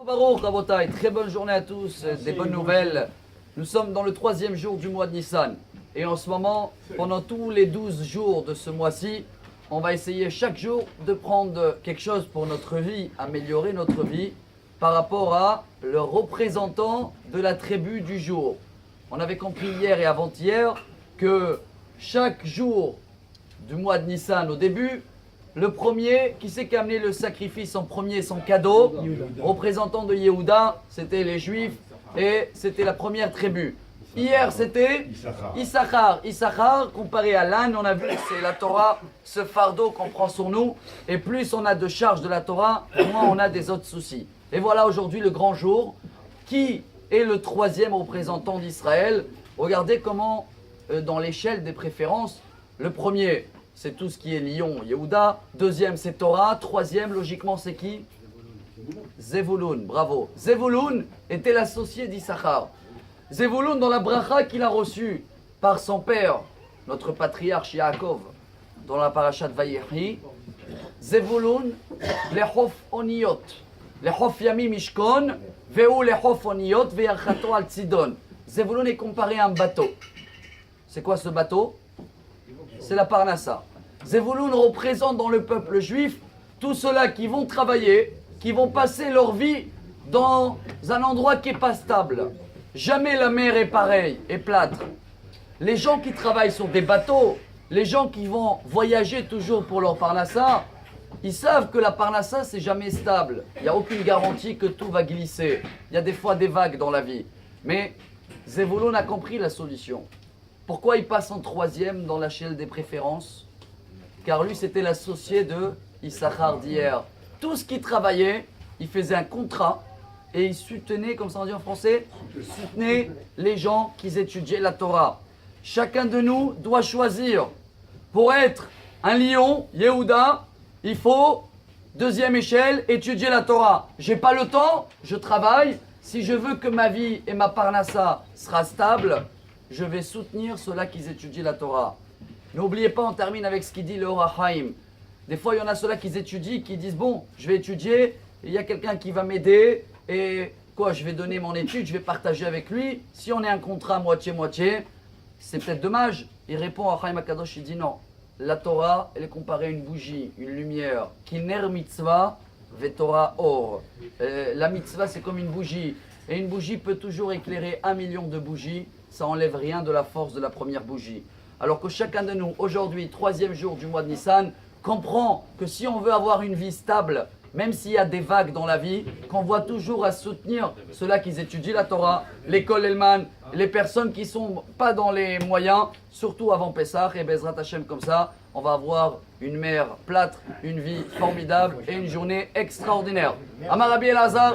Baruch Rabotai, très bonne journée à tous, des bonnes nouvelles. Nous sommes dans le 3e jour du mois de Nissan. Et en ce moment, pendant tous les 12 jours de ce mois-ci, on va essayer chaque jour de prendre quelque chose pour notre vie, améliorer notre vie par rapport à le représentant de la tribu du jour. On avait compris hier et avant-hier que chaque jour du mois de Nissan au début, le premier, qui c'est qui a amené le sacrifice en premier, son cadeau, représentant de Yehuda, c'était les Juifs et c'était la première tribu. Hier, c'était Issachar. Issachar, comparé à l'âne, on a vu que c'est la Torah, ce fardeau qu'on prend sur nous. Et plus on a de charges de la Torah, moins on a des autres soucis. Et voilà aujourd'hui le grand jour. Qui est le 3e représentant d'Israël? Regardez comment, dans l'échelle des préférences, le premier, c'est tout ce qui est Lion, Yehuda. Deuxième, c'est Torah. Troisième, logiquement, c'est qui? Zevulun, bravo. Zevulun était l'associé d'Issachar. Zevulun, dans la bracha qu'il a reçue par son père, notre patriarche Yaakov, dans la parashat Vayechi, Zevulun, lechof oniyot, lechof yami mishkon, veu lechof oniyot, ve'archato al tzidon. Zevulun est comparé à un bateau. C'est quoi ce bateau? C'est la Parnassa. Zevulun représente dans le peuple juif tous ceux-là qui vont travailler, qui vont passer leur vie dans un endroit qui n'est pas stable. Jamais la mer est pareille, est plate. Les gens qui travaillent sur des bateaux, les gens qui vont voyager toujours pour leur Parnassa, ils savent que la Parnassa, c'est jamais stable. Il n'y a aucune garantie que tout va glisser. Il y a des fois des vagues dans la vie. Mais Zevulun a compris la solution. Pourquoi il passe en 3e dans l'échelle des préférences? Car lui, c'était l'associé de Issachar d'hier. Tout ce qu'il travaillait, il faisait un contrat et il soutenait, comme ça on dit en français, soutenait les gens qui étudiaient la Torah. Chacun de nous doit choisir. Pour être un lion, Yehuda, il faut, 2e échelle, étudier la Torah. J'ai pas le temps, je travaille. Si je veux que ma vie et ma parnassa sera stable, je vais soutenir ceux-là qui étudient la Torah. N'oubliez pas, on termine avec ce qu'il dit le Or HaChaim. Des fois, il y en a ceux-là qui étudient, qui disent, bon, je vais étudier, il y a quelqu'un qui va m'aider, et quoi, je vais donner mon étude, je vais partager avec lui. Si on est un contrat moitié-moitié, c'est peut-être dommage. Il répond à Chaim HaKadosh, il dit non. La Torah, elle est comparée à une bougie, une lumière. Kiner mitzvah, veTorah or. La mitzvah, c'est comme une bougie. Et une bougie peut toujours éclairer 1 million de bougies. Ça n'enlève rien de la force de la première bougie. Alors que chacun de nous, aujourd'hui, 3e jour du mois de Nissan, comprend que si on veut avoir une vie stable, même s'il y a des vagues dans la vie, qu'on voit toujours à soutenir ceux-là qui étudient la Torah, l'école Elman, les personnes qui ne sont pas dans les moyens, surtout avant Pessah, et Bezrat Hashem comme ça, on va avoir une mer plate, une vie formidable et une journée extraordinaire. Amar Rabbi Elazar.